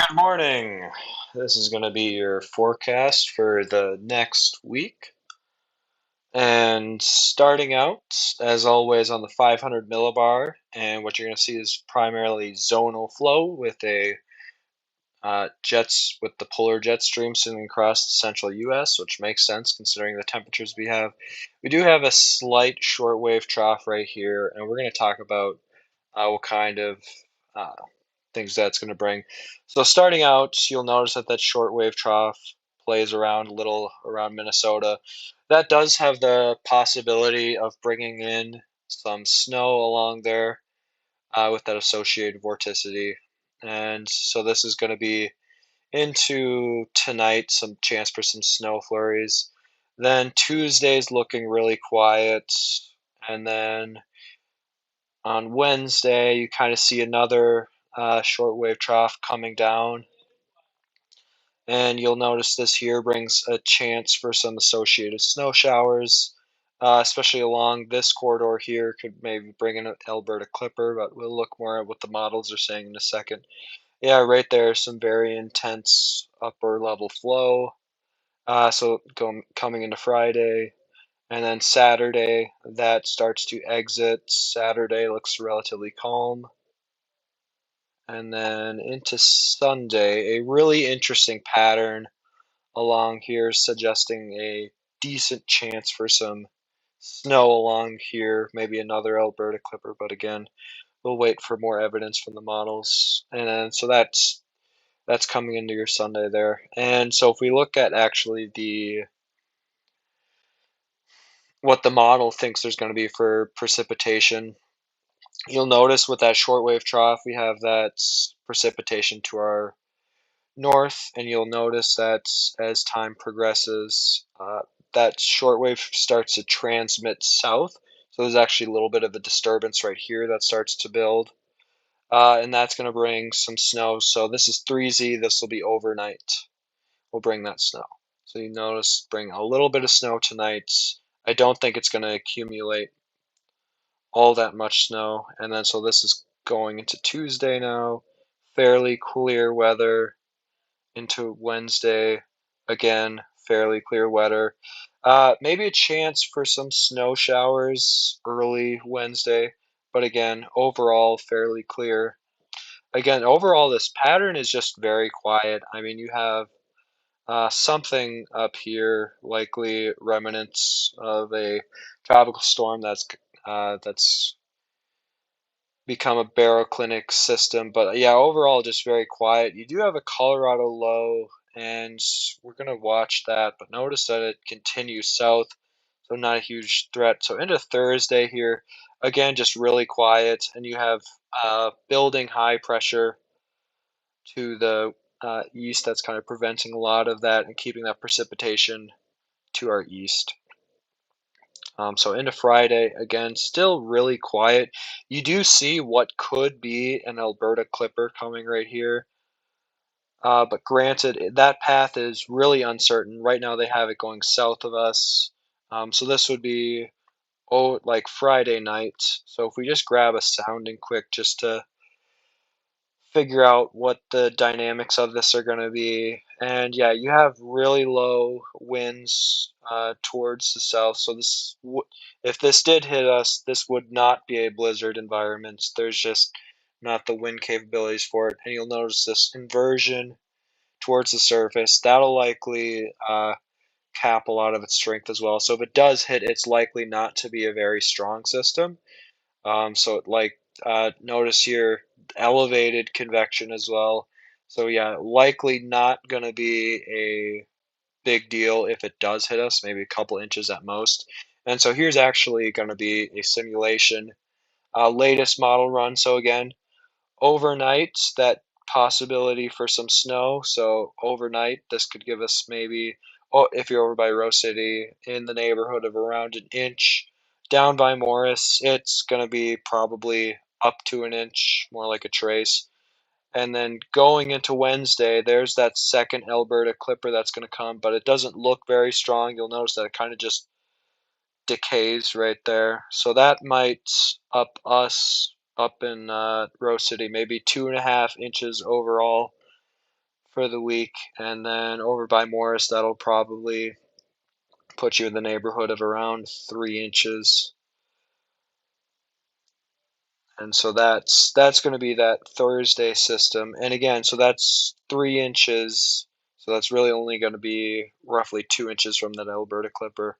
Good morning. This is going to be your forecast for the next week. And starting out, as always, on the 500 millibar, and what you're going to see is primarily zonal flow with a jets with the polar jet stream sitting across the central U.S., which makes sense considering the temperatures we have. We do have a slight shortwave trough right here, and we're going to talk about what kind of uh, things that's going to bring. So starting out, you'll notice that that shortwave trough plays around a little around Minnesota. That does have the possibility of bringing in some snow along there with that associated vorticity. And so this is going to be into tonight, some chance for some snow flurries. Then Tuesday's looking really quiet. And then on Wednesday, you kind of see another shortwave trough coming down. And you'll notice this here brings a chance for some associated snow showers, especially along this corridor here. Could maybe bring in an Alberta Clipper, but we'll look more at what the models are saying in a second. Yeah, right there, some very intense upper level flow. Coming into Friday, and then Saturday, that starts to exit. Saturday looks relatively calm. And then into Sunday, a really interesting pattern along here suggesting a decent chance for some snow along here, maybe another Alberta Clipper, but again, we'll wait for more evidence from the models. And then so that's coming into your Sunday there. And so if we look at actually the what the model thinks there's going to be for precipitation, you'll notice with that shortwave trough, we have that precipitation to our north, and you'll notice that as time progresses, that shortwave starts to transmit south. So there's actually a little bit of a disturbance right here that starts to build, and that's going to bring some snow. So this is 3Z. This will be overnight. We'll bring that snow. So you notice bring a little bit of snow tonight. I don't think it's going to accumulate all that much snow. And then so this is going into Tuesday now. Fairly clear weather into Wednesday. Again, fairly clear weather. Maybe a chance for some snow showers early Wednesday, but again, overall fairly clear. Again, overall, this pattern is just very quiet. I mean, you have something up here, likely remnants of a tropical storm that's become a baroclinic system. But yeah, overall, just very quiet. You do have a Colorado low, and we're going to watch that. But notice that it continues south, so not a huge threat. So into Thursday here, again, just really quiet. And you have building high pressure to the east that's kind of preventing a lot of that and keeping that precipitation to our east. So into Friday, again, still really quiet. You do see what could be an Alberta Clipper coming right here. But granted, that path is really uncertain. Right now, they have it going south of us. So this would be, like Friday night. So if we just grab a sounding quick just to figure out what the dynamics of this are going to be. And yeah, you have really low winds towards the south. So if this did hit us, this would not be a blizzard environment. There's just not the wind capabilities for it. And you'll notice this inversion towards the surface. That'll likely cap a lot of its strength as well. So if it does hit, it's likely not to be a very strong system. So notice here elevated convection as well. So yeah, likely not going to be a big deal if it does hit us, maybe a couple inches at most. And so here's actually going to be a simulation, latest model run. So again, overnight, that possibility for some snow. So overnight, this could give us maybe, oh, if you're over by Rose City, in the neighborhood of around an inch. Down by Morris, it's going to be probably up to an inch, more like a trace. And then going into Wednesday, there's that second Alberta Clipper that's going to come, but it doesn't look very strong. You'll notice that it kind of just decays right there. So that might up us up in Rose City, maybe 2.5 inches overall. for the week, and then over by Morris, that'll probably put you in the neighborhood of around 3 inches. And so that's going to be that Thursday system. And again, so that's 3 inches. So that's really only going to be roughly 2 inches from that Alberta Clipper.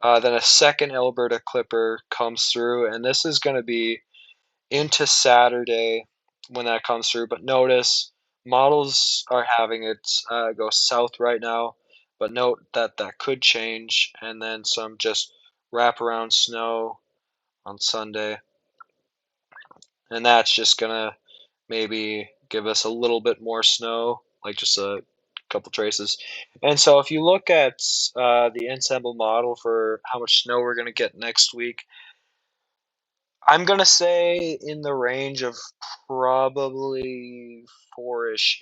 Then a second Alberta Clipper comes through, and this is going to be into Saturday when that comes through. But notice models are having it go south right now, but note that that could change, and then some just wraparound snow on Sunday, and that's just gonna maybe give us a little bit more snow, like just a couple traces. And so if you look at the ensemble model for how much snow we're gonna get next week, I'm gonna say in the range of probably 4-ish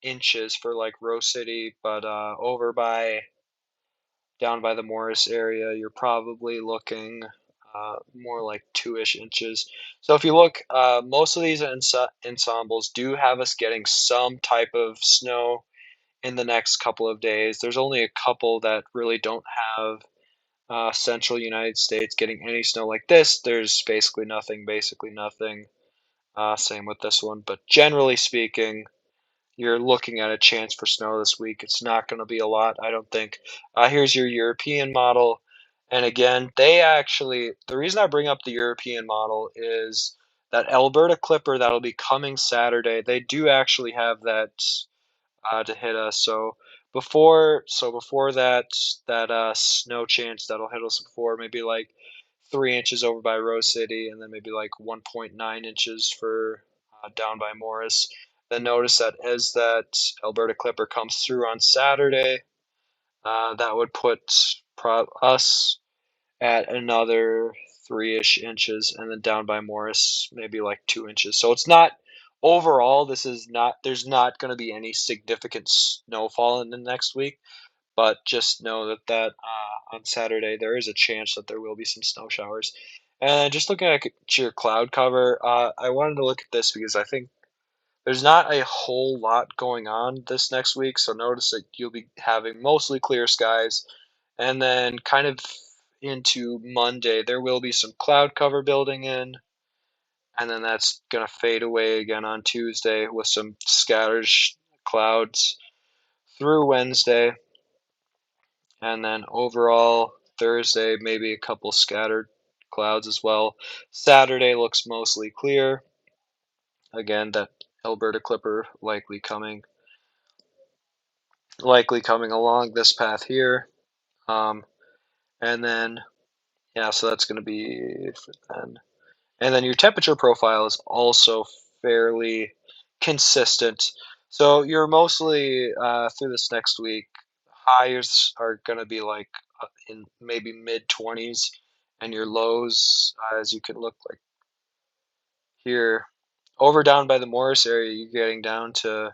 inches for like Rose City, but over by down by the Morris area, you're probably looking more like 2-ish inches. So if you look, most of these ensembles do have us getting some type of snow in the next couple of days. There's only a couple that really don't have central United States getting any snow like this. There's basically nothing, basically nothing. Same with this one, but generally speaking, you're looking at a chance for snow this week. It's not going to be a lot, I don't think. Here's your European model. And again, the reason I bring up the European model is that Alberta Clipper that'll be coming Saturday. They do actually have that to hit us. So before that snow chance that'll hit us before, maybe like 3 inches over by Rose City, and then maybe like 1.9 inches for down by Morris. Then notice that as that Alberta Clipper comes through on Saturday, that would put us at another 3-ish inches, and then down by Morris, maybe like 2 inches. So it's not overall, there's not going to be any significant snowfall in the next week, but just know that on Saturday there is a chance that there will be some snow showers. And just looking at your cloud cover, I wanted to look at this because I think there's not a whole lot going on this next week. So notice that you'll be having mostly clear skies, and then kind of into Monday there will be some cloud cover building in, and then that's gonna fade away again on Tuesday with some scattered clouds through Wednesday. And then overall, Thursday, maybe a couple scattered clouds as well. Saturday looks mostly clear. Again, that Alberta Clipper likely coming along this path here. Um, and then, yeah, so that's going to be for then. And then your temperature profile is also fairly consistent. So you're mostly through this next week, highs are going to be like in maybe mid 20s, and your lows, as you can look like here, over down by the Morris area, you're getting down to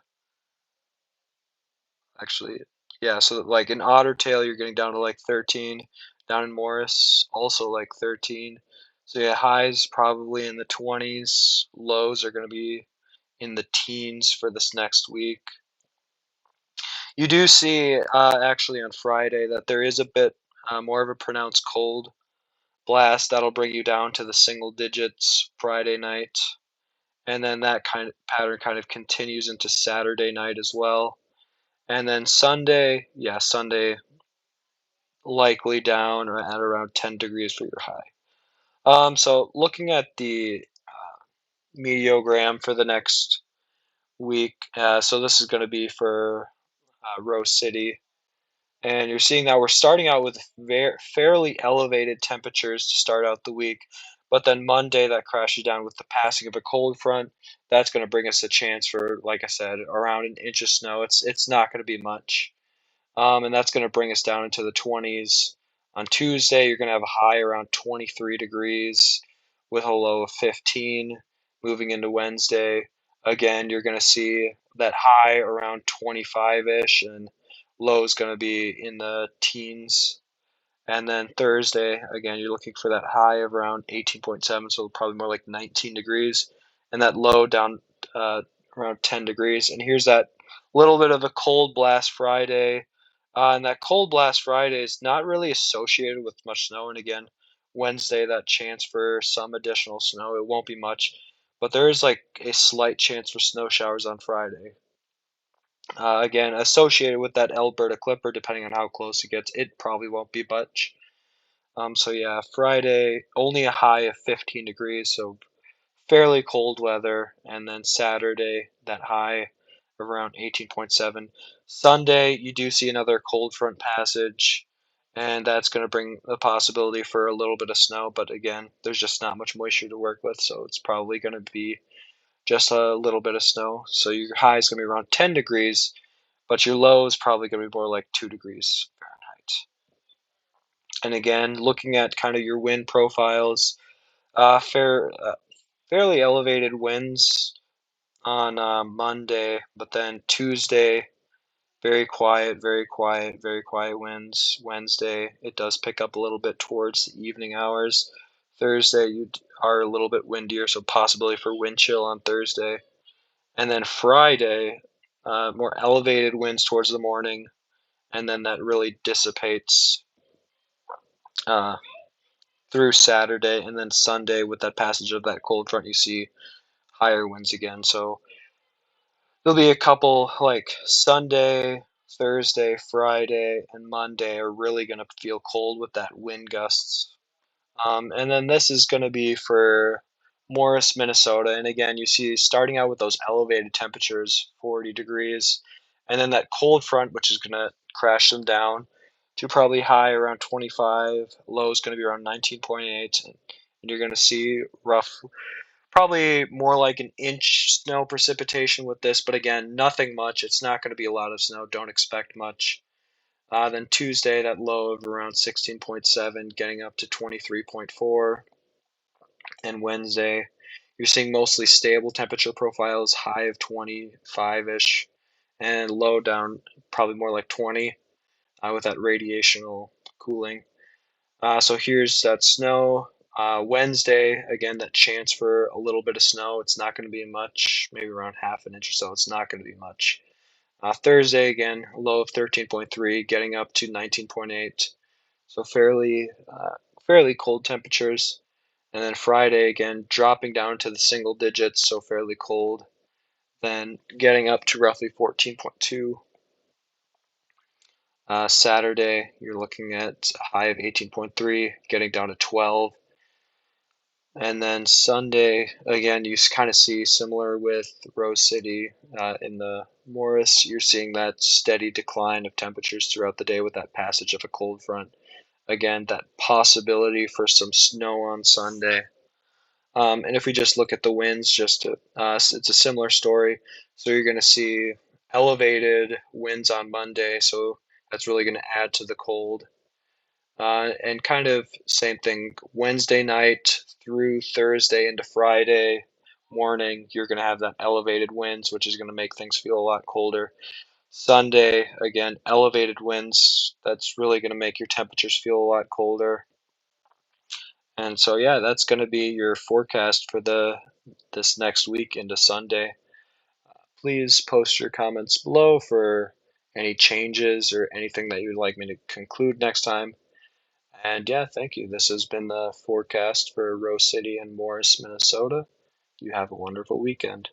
actually, yeah, so like in Otter Tail, you're getting down to like 13. Down in Morris, also like 13. So yeah, highs probably in the 20s. Lows are going to be in the teens for this next week. You do see actually on Friday that there is a bit more of a pronounced cold blast that'll bring you down to the single digits Friday night, and then that kind of pattern kind of continues into Saturday night as well. And then Sunday, yeah, Sunday likely down or at around 10 degrees for your high. So looking at the meteogram for the next week, so this is going to be for Rose City, and you're seeing that we're starting out with fairly elevated temperatures to start out the week, but then Monday that crashes down with the passing of a cold front. That's going to bring us a chance for, like I said, around an inch of snow. It's not going to be much. And that's going to bring us down into the 20s. On Tuesday, you're going to have a high around 23 degrees with a low of 15. Moving into Wednesday, again, you're going to see that high around 25-ish, and low is going to be in the teens. And then Thursday, again, you're looking for that high of around 18.7, so probably more like 19 degrees, and that low down around 10 degrees. And here's that little bit of a cold blast Friday, and that cold blast Friday is not really associated with much snow. And again, Wednesday, that chance for some additional snow. It won't be much, but there is like a slight chance for snow showers on Friday. Again, associated with that Alberta Clipper, depending on how close it gets, it probably won't be much. So yeah, Friday, only a high of 15 degrees, so fairly cold weather, and then Saturday, that high of around 18.7. Sunday, you do see another cold front passage, and that's going to bring the possibility for a little bit of snow, but again, there's just not much moisture to work with, so it's probably going to be just a little bit of snow. So your high is going to be around 10 degrees, but your low is probably going to be more like 2 degrees Fahrenheit. And again, looking at kind of your wind profiles, fairly elevated winds on Monday, but then Tuesday, very quiet winds. Wednesday, it does pick up a little bit towards the evening hours. Thursday, you are a little bit windier, so possibility for wind chill on Thursday. And then Friday, more elevated winds towards the morning, and then that really dissipates uh, through Saturday, and then Sunday with that passage of that cold front, you see higher winds again. So there'll be a couple like Sunday, Thursday, Friday, and Monday are really going to feel cold with that wind gusts. And then this is going to be for Morris, Minnesota. And again, you see starting out with those elevated temperatures, 40 degrees, and then that cold front, which is going to crash them down to probably high around 25, low is going to be around 19.8. And you're going to see probably more like an inch snow precipitation with this, but again, nothing much. It's not going to be a lot of snow. Don't expect much. Then Tuesday, that low of around 16.7, getting up to 23.4. And Wednesday, you're seeing mostly stable temperature profiles, high of 25-ish, and low down probably more like 20 with that radiational cooling. So here's that snow. Wednesday, again, that chance for a little bit of snow. It's not going to be much, maybe around half an inch or so. It's not going to be much. Thursday, again, low of 13.3, getting up to 19.8. So fairly cold temperatures. And then Friday, again, dropping down to the single digits, so fairly cold. Then getting up to roughly 14.2. Saturday, you're looking at a high of 18.3, getting down to 12. And then Sunday, again, you kind of see similar with Rose City in the Morris. You're seeing that steady decline of temperatures throughout the day with that passage of a cold front. Again, that possibility for some snow on Sunday. And if we just look at the winds, it's a similar story. So you're going to see elevated winds on Monday. So that's really going to add to the cold. And kind of same thing, Wednesday night through Thursday into Friday morning, you're going to have that elevated winds, which is going to make things feel a lot colder. Sunday, again, elevated winds. That's really going to make your temperatures feel a lot colder. And so, yeah, that's going to be your forecast for this next week into Sunday. Please post your comments below for any changes or anything that you'd like me to conclude next time. And yeah, thank you. This has been the forecast for Rose City and Morris, Minnesota. You have a wonderful weekend.